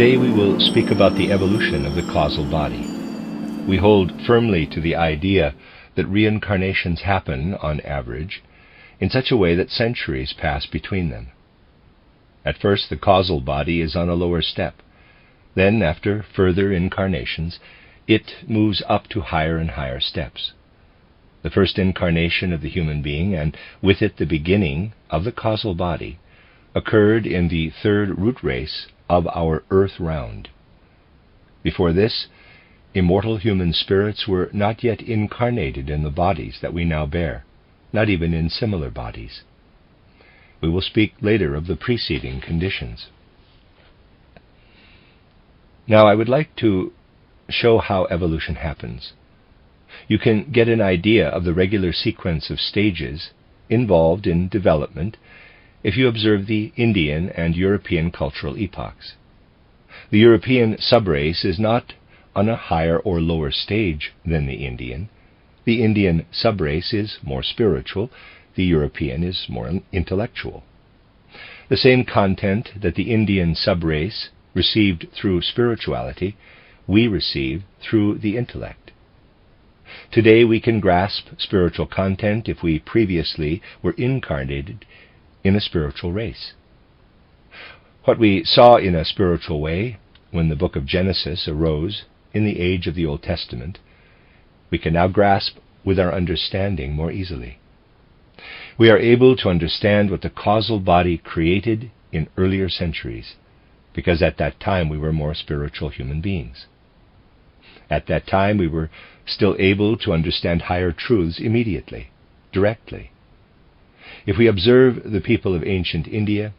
Today we will speak about the evolution of the causal body. We hold firmly to the idea that reincarnations happen, on average, in such a way that centuries pass between them. At first, the causal body is on a lower step. Then, after further incarnations, it moves up to higher and higher steps. The first incarnation of the human being, and with it the beginning of the causal body, occurred in the third root race of our earth round. Before this, immortal human spirits were not yet incarnated in the bodies that we now bear, not even in similar bodies. We will speak later of the preceding conditions. Now I would like to show how evolution happens. You can get an idea of the regular sequence of stages involved in development if you observe the Indian and European cultural epochs. The European subrace is not on a higher or lower stage than the Indian. The Indian subrace is more spiritual, the European is more intellectual. The same content that the Indian subrace received through spirituality, we receive through the intellect. Today we can grasp spiritual content if we previously were incarnated in a spiritual race. What we saw in a spiritual way when the book of Genesis arose in the age of the Old Testament, we can now grasp with our understanding more easily. We are able to understand what the causal body created in earlier centuries, because at that time we were more spiritual human beings. At that time we were still able to understand higher truths immediately, directly. If we observe the people of ancient India,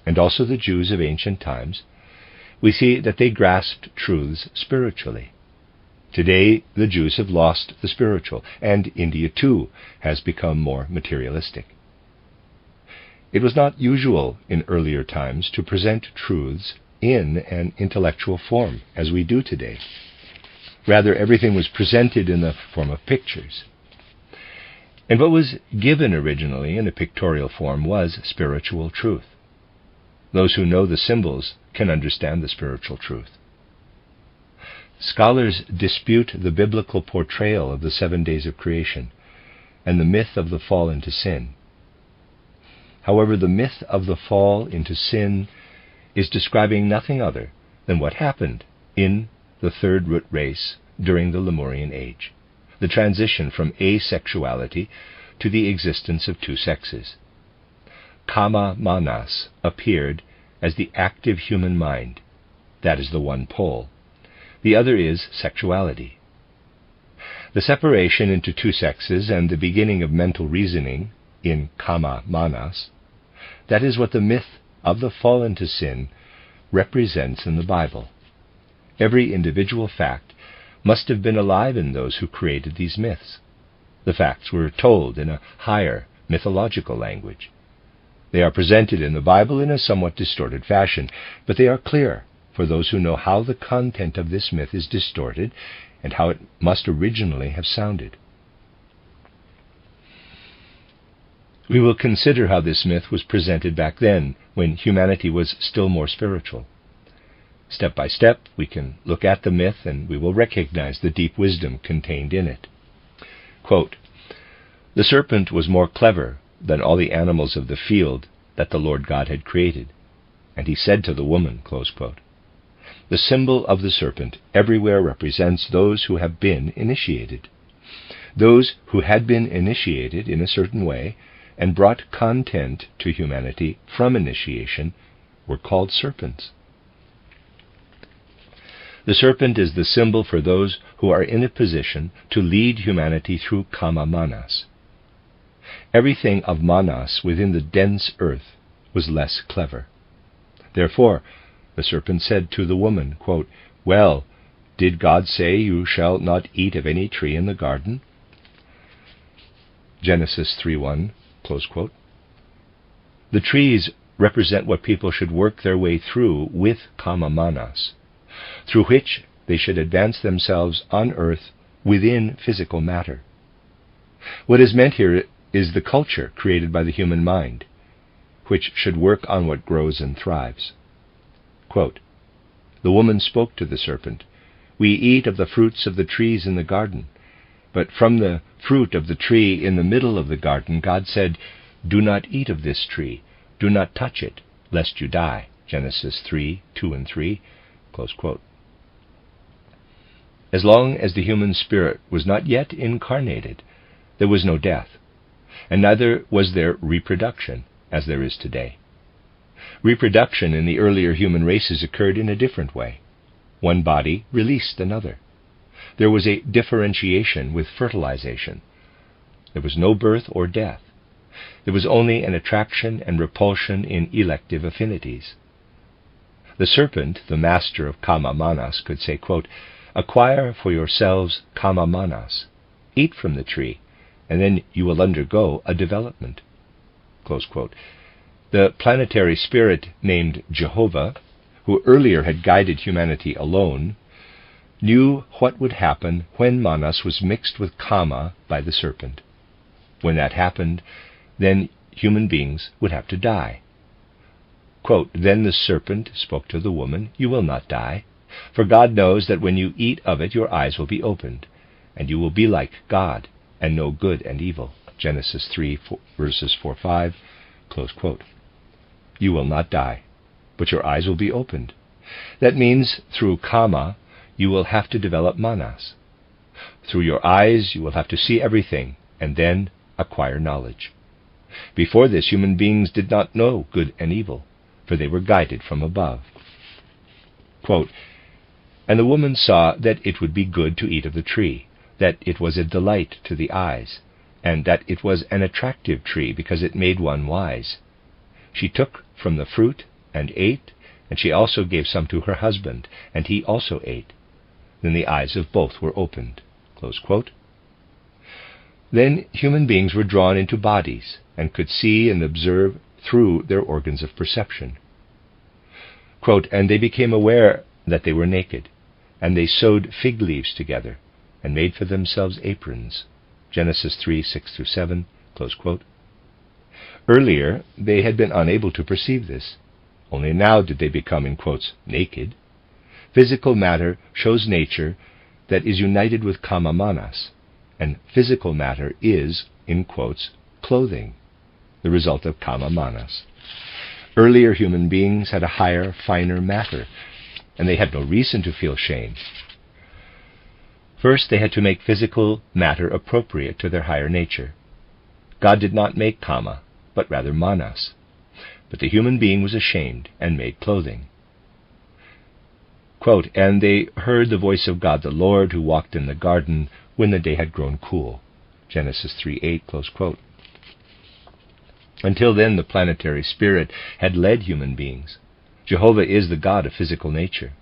and also the Jews of ancient times, we see that they grasped truths spiritually. Today, the Jews have lost the spiritual, and India too has become more materialistic. It was not usual in earlier times to present truths in an intellectual form, as we do today. Rather, everything was presented in the form of pictures. And what was given originally in a pictorial form was spiritual truth. Those who know the symbols can understand the spiritual truth. Scholars dispute the biblical portrayal of the 7 days of creation and the myth of the fall into sin. However, the myth of the fall into sin is describing nothing other than what happened in the third root race during the Lemurian age, the transition from asexuality to the existence of two sexes. Kama manas appeared as the active human mind. That is the one pole. The other is sexuality. The separation into two sexes and the beginning of mental reasoning in kama manas, that is what the myth of the fall into sin represents in the Bible. Every individual fact must have been alive in those who created these myths. The facts were told in a higher mythological language. They are presented in the Bible in a somewhat distorted fashion, but they are clear for those who know how the content of this myth is distorted and how it must originally have sounded. We will consider how this myth was presented back then, when humanity was still more spiritual. Step by step, we can look at the myth and we will recognize the deep wisdom contained in it. Quote, "The serpent was more clever than all the animals of the field that the Lord God had created. And he said to the woman," close quote. The symbol of the serpent everywhere represents those who have been initiated. Those who had been initiated in a certain way and brought content to humanity from initiation were called serpents. The serpent is the symbol for those who are in a position to lead humanity through kama manas. Everything of manas within the dense earth was less clever. Therefore, the serpent said to the woman, quote, "Well, did God say you shall not eat of any tree in the garden?" Genesis 3:1, close quote. The trees represent what people should work their way through with kama manas, through which they should advance themselves on earth within physical matter. What is meant here is the culture created by the human mind, which should work on what grows and thrives. Quote, The woman spoke to the serpent, "We eat of the fruits of the trees in the garden. But from the fruit of the tree in the middle of the garden, God said, 'Do not eat of this tree. Do not touch it, lest you die.'" Genesis 3:2 and 3. Close quote. As long as the human spirit was not yet incarnated, there was no death, and neither was there reproduction, as there is today. Reproduction in the earlier human races occurred in a different way. One body released another. There was a differentiation with fertilization. There was no birth or death. There was only an attraction and repulsion in elective affinities. The serpent, the master of kama manas, could say, quote, "Acquire for yourselves kama manas. Eat from the tree, and then you will undergo a development." Close quote. The planetary spirit named Jehovah, who earlier had guided humanity alone, knew what would happen when manas was mixed with kama by the serpent. When that happened, then human beings would have to die. Quote, "Then the serpent spoke to the woman, 'You will not die, for God knows that when you eat of it your eyes will be opened, and you will be like God, and know good and evil.'" Genesis 3, verses 4-5, close quote. You will not die, but your eyes will be opened. That means through kama, you will have to develop manas. Through your eyes, you will have to see everything, and then acquire knowledge. Before this, human beings did not know good and evil, for they were guided from above. Quote, "And the woman saw that it would be good to eat of the tree, that it was a delight to the eyes, and that it was an attractive tree because it made one wise. She took from the fruit and ate, and she also gave some to her husband, and he also ate. Then the eyes of both were opened." Close quote. Then human beings were drawn into bodies and could see and observe through their organs of perception. Quote, "And they became aware that they were naked, and they sewed fig leaves together, and made for themselves aprons." Genesis 3:6-7, close quote. Earlier, they had been unable to perceive this. Only now did they become, in quotes, naked. Physical matter shows nature that is united with kama manas, and physical matter is, in quotes, clothing, the result of kama manas. Earlier human beings had a higher, finer matter, and they had no reason to feel shame. First, they had to make physical matter appropriate to their higher nature. God did not make kama, but rather manas. But the human being was ashamed and made clothing. Quote, "And they heard the voice of God the Lord, who walked in the garden when the day had grown cool." Genesis 3:8, close quote. Until then, the planetary spirit had led human beings. Jehovah is the God of physical nature.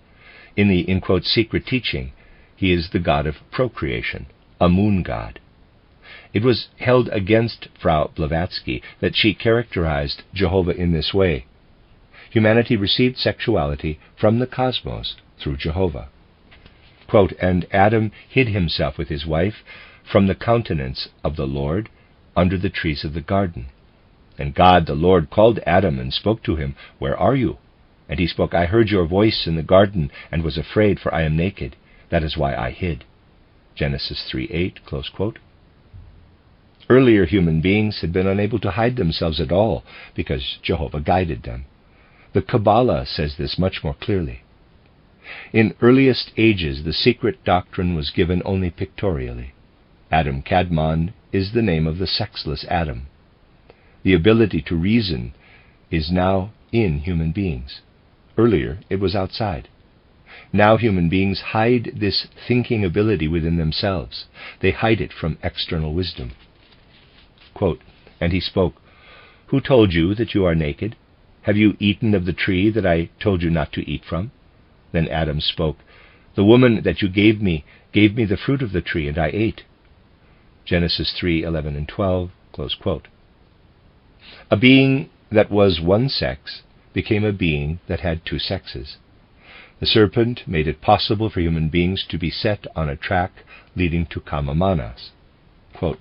In the, in quotes, secret teaching, he is the God of procreation, a moon god. It was held against Frau Blavatsky that she characterized Jehovah in this way. Humanity received sexuality from the cosmos through Jehovah. Quote, "And Adam hid himself with his wife from the countenance of the Lord under the trees of the garden. And God the Lord called Adam and spoke to him, 'Where are you?' And he spoke, 'I heard your voice in the garden and was afraid, for I am naked. That is why I hid.' Genesis 3:8, close quote. Earlier human beings had been unable to hide themselves at all because Jehovah guided them. The Kabbalah says this much more clearly. In earliest ages, the secret doctrine was given only pictorially. Adam Kadmon is the name of the sexless Adam. The ability to reason is now in human beings. Earlier, it was outside. Now human beings hide this thinking ability within themselves. They hide it from external wisdom. Quote, "And he spoke, 'Who told you that you are naked? Have you eaten of the tree that I told you not to eat from?' Then Adam spoke, 'The woman that you gave me the fruit of the tree, and I ate.' Genesis 3:11 and 12, close quote. A being that was one sex became a being that had two sexes. The serpent made it possible for human beings to be set on a track leading to kama manas. Quote,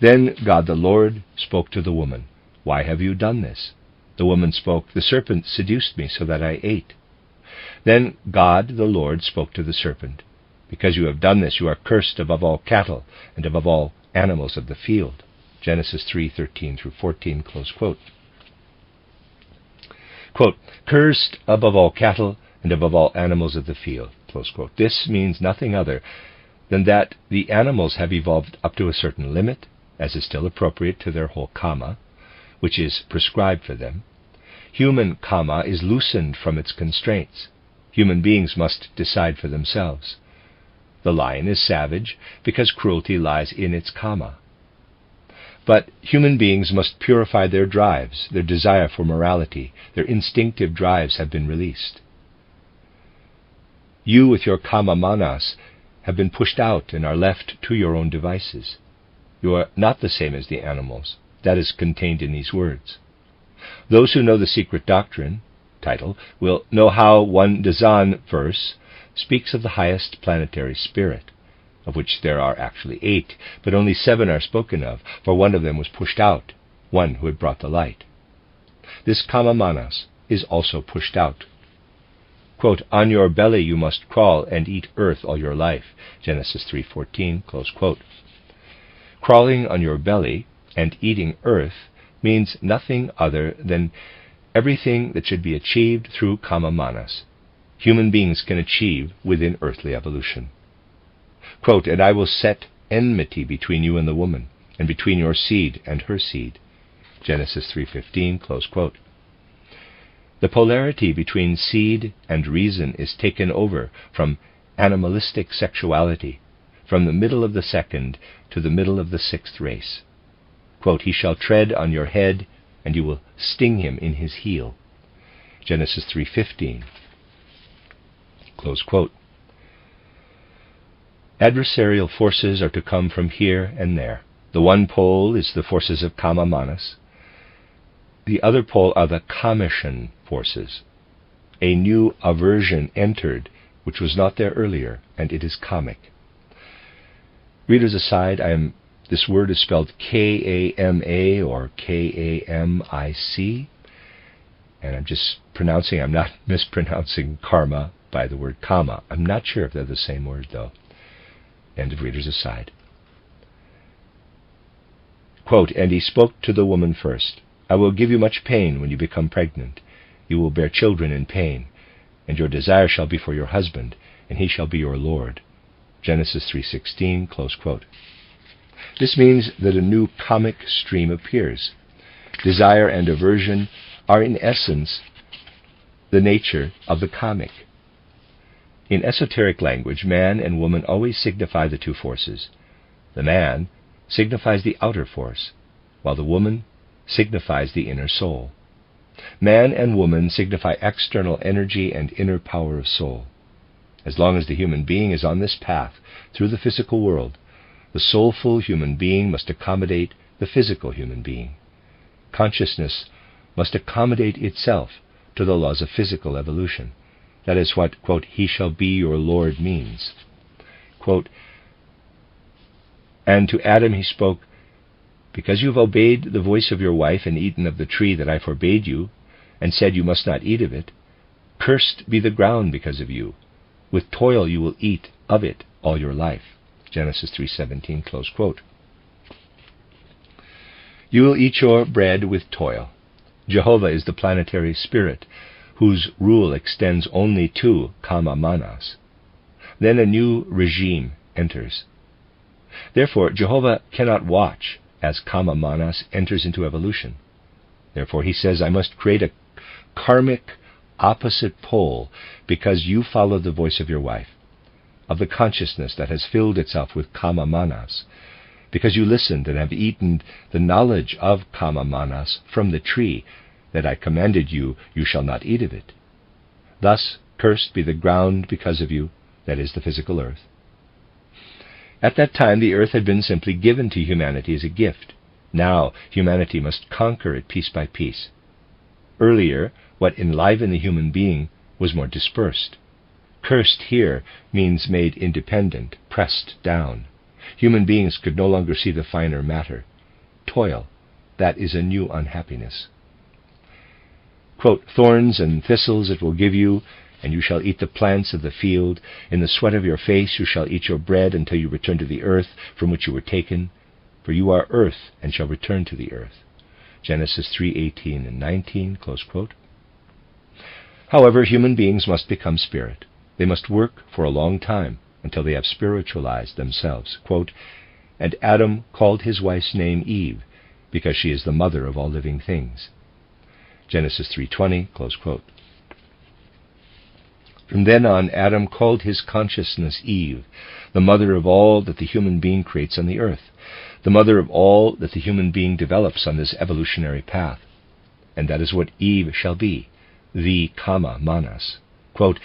"Then God the Lord spoke to the woman, 'Why have you done this?' The woman spoke, 'The serpent seduced me so that I ate.' Then God, the Lord, spoke to the serpent, "Because you have done this, you are cursed above all cattle and above all animals of the field." Genesis 3:13-14, close quote. Quote, "Cursed above all cattle and above all animals of the field," close quote. This means nothing other than that the animals have evolved up to a certain limit, as is still appropriate to their whole karma, which is prescribed for them. Human karma is loosened from its constraints. Human beings must decide for themselves. The lion is savage because cruelty lies in its karma. But human beings must purify their drives, their desire for morality. Their instinctive drives have been released. You, with your kama manas, have been pushed out and are left to your own devices. You are not the same as the animals. That is contained in these words. Those who know the secret doctrine, title, will know how one Devachan verse speaks of the highest planetary spirit, of which there are actually 8, but only 7 are spoken of, for one of them was pushed out, one who had brought the light. This kama manas is also pushed out. Quote, "On your belly you must crawl and eat earth all your life." Genesis 3:14, close quote. Crawling on your belly and eating earth means nothing other than everything that should be achieved through kama manas. Human beings can achieve within earthly evolution. Quote, "And I will set enmity between you and the woman, and between your seed and her seed." Genesis 3:15, close quote. The polarity between seed and reason is taken over from animalistic sexuality, from the middle of the 2nd to the middle of the 6th race. Quote, "He shall tread on your head, and you will sting him in his heel." Genesis 3:15, close quote. Adversarial forces are to come from here and there. The one pole is the forces of kama manas. The other pole are the kameshan forces. A new aversion entered, which was not there earlier, and it is kamic. Readers aside, this word is spelled K-A-M-A or K-A-M-I-C, and I'm not mispronouncing karma by the word kama. I'm not sure if they're the same word, though. End of readers aside. Quote, "And he spoke to the woman first. I will give you much pain when you become pregnant. You will bear children in pain, and your desire shall be for your husband, and he shall be your lord." Genesis 3:16, close quote. This means that a new kamic stream appears. Desire and aversion are in essence the nature of the kamic. In esoteric language, man and woman always signify the two forces. The man signifies the outer force, while the woman signifies the inner soul. Man and woman signify external energy and inner power of soul. As long as the human being is on this path through the physical world, the soulful human being must accommodate the physical human being. Consciousness must accommodate itself to the laws of physical evolution. That is what, quote, "he shall be your Lord" means. Quote, "And to Adam he spoke, because you have obeyed the voice of your wife and eaten of the tree that I forbade you, and said you must not eat of it, cursed be the ground because of you. With toil you will eat of it all your life." Genesis 3:17, close quote. You will eat your bread with toil. Jehovah is the planetary spirit, whose rule extends only to kama manas. Then a new regime enters. Therefore, Jehovah cannot watch as kama manas enters into evolution. Therefore, he says, "I must create a karmic opposite pole because you followed the voice of your wife, of the consciousness that has filled itself with kama manas, because you listened and have eaten the knowledge of kama manas from the tree that I commanded you, you shall not eat of it. Thus cursed be the ground because of you," that is, the physical earth. At that time, the earth had been simply given to humanity as a gift. Now, humanity must conquer it piece by piece. Earlier, what enlivened the human being was more dispersed. Cursed here means made independent, pressed down. Human beings could no longer see the finer matter. Toil, that is a new unhappiness. Quote, "Thorns and thistles it will give you, and you shall eat the plants of the field. In the sweat of your face you shall eat your bread until you return to the earth from which you were taken, for you are earth and shall return to the earth. Genesis 3:18 and 19, close quote. However, human beings must become spirit. They must work for a long time until they have spiritualized themselves. Quote, and Adam called his wife's name Eve, because she is the mother of all living things. Genesis 3:20, close quote. From then on, Adam called his consciousness Eve, the mother of all that the human being creates on the earth, the mother of all that the human being develops on this evolutionary path. And that is what Eve shall be, the Kama Manas. Quote,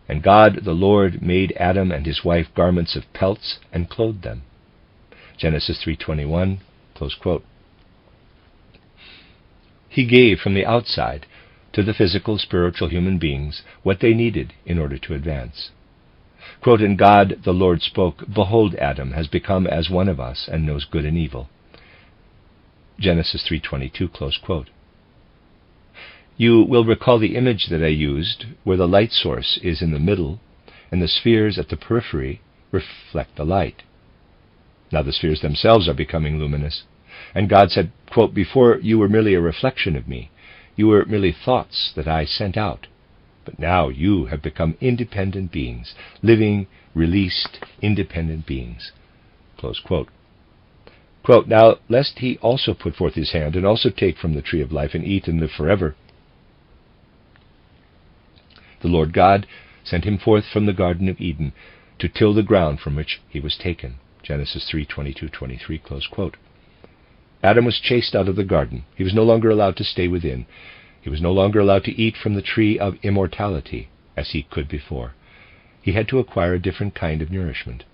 and God the Lord made Adam and his wife garments of pelts and clothed them. Genesis 3:21, close quote. He gave from the outside to the physical, spiritual human beings what they needed in order to advance. Quote, and God the Lord spoke, behold, Adam has become as one of us and knows good and evil. Genesis 3:22, close quote. You will recall the image that I used, where the light source is in the middle and the spheres at the periphery reflect the light. Now the spheres themselves are becoming luminous, and God said, quote, before you were merely a reflection of me, you were merely thoughts that I sent out, but now you have become independent beings, living, released, independent beings. Close quote. Quote, now lest he also put forth his hand and also take from the tree of life and eat and live forever, the Lord God sent him forth from the Garden of Eden to till the ground from which he was taken. Genesis 3:22-23, close quote. Adam was chased out of the garden. He was no longer allowed to stay within. He was no longer allowed to eat from the tree of immortality, as he could before. He had to acquire a different kind of nourishment.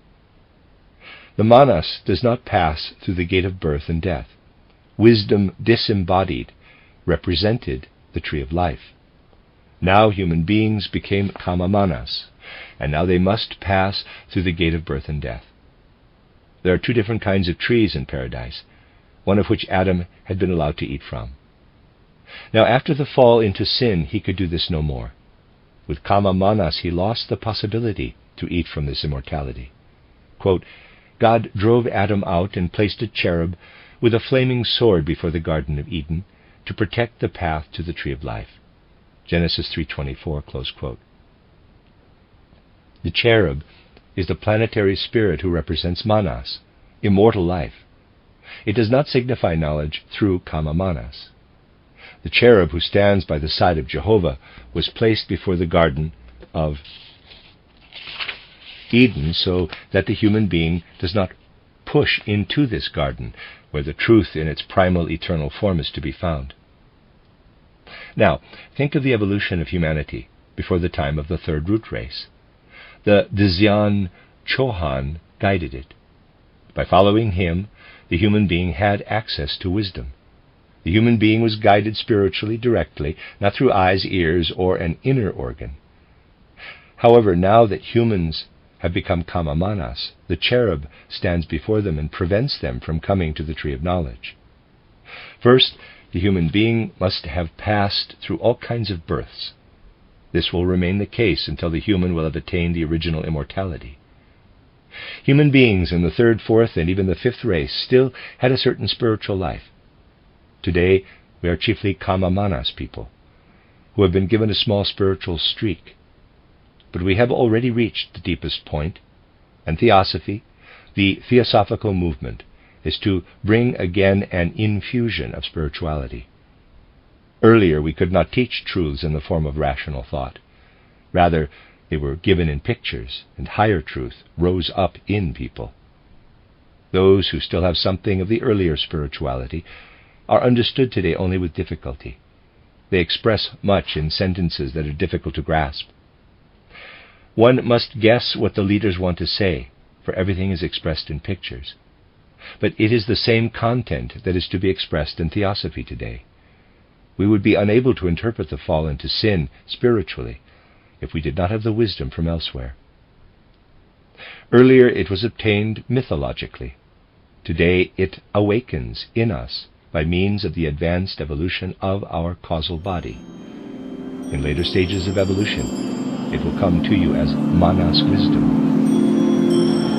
The Manas does not pass through the gate of birth and death. Wisdom disembodied represented the tree of life. Now human beings became Kama Manas, and now they must pass through the gate of birth and death. There are two different kinds of trees in paradise, one of which Adam had been allowed to eat from. Now after the fall into sin, he could do this no more. With Kama Manas, he lost the possibility to eat from this immortality. Quote, God drove Adam out and placed a cherub with a flaming sword before the Garden of Eden to protect the path to the tree of life. Genesis 3:24, close quote. The cherub is the planetary spirit who represents Manas, immortal life. It does not signify knowledge through Kama Manas. The cherub who stands by the side of Jehovah was placed before the Garden of Eden so that the human being does not push into this garden where the truth in its primal eternal form is to be found. Now, think of the evolution of humanity before the time of the third root race. The Dzyan Chohan guided it. By following him, the human being had access to wisdom. The human being was guided spiritually directly, not through eyes, ears, or an inner organ. However, now that humans have become Kama Manas, the cherub stands before them and prevents them from coming to the tree of knowledge. First, the human being must have passed through all kinds of births. This will remain the case until the human will have attained the original immortality. Human beings in the third, fourth, and even the fifth race still had a certain spiritual life. Today, we are chiefly Kama Manas people, who have been given a small spiritual streak. But we have already reached the deepest point, and Theosophy, the theosophical movement, is to bring again an infusion of spirituality. Earlier, we could not teach truths in the form of rational thought. Rather, they were given in pictures, and higher truth rose up in people. Those who still have something of the earlier spirituality are understood today only with difficulty. They express much in sentences that are difficult to grasp. One must guess what the leaders want to say, for everything is expressed in pictures. But it is the same content that is to be expressed in Theosophy today. We would be unable to interpret the fall into sin spiritually if we did not have the wisdom from elsewhere. Earlier it was obtained mythologically. Today it awakens in us by means of the advanced evolution of our causal body. In later stages of evolution, It will come to you as manas wisdom.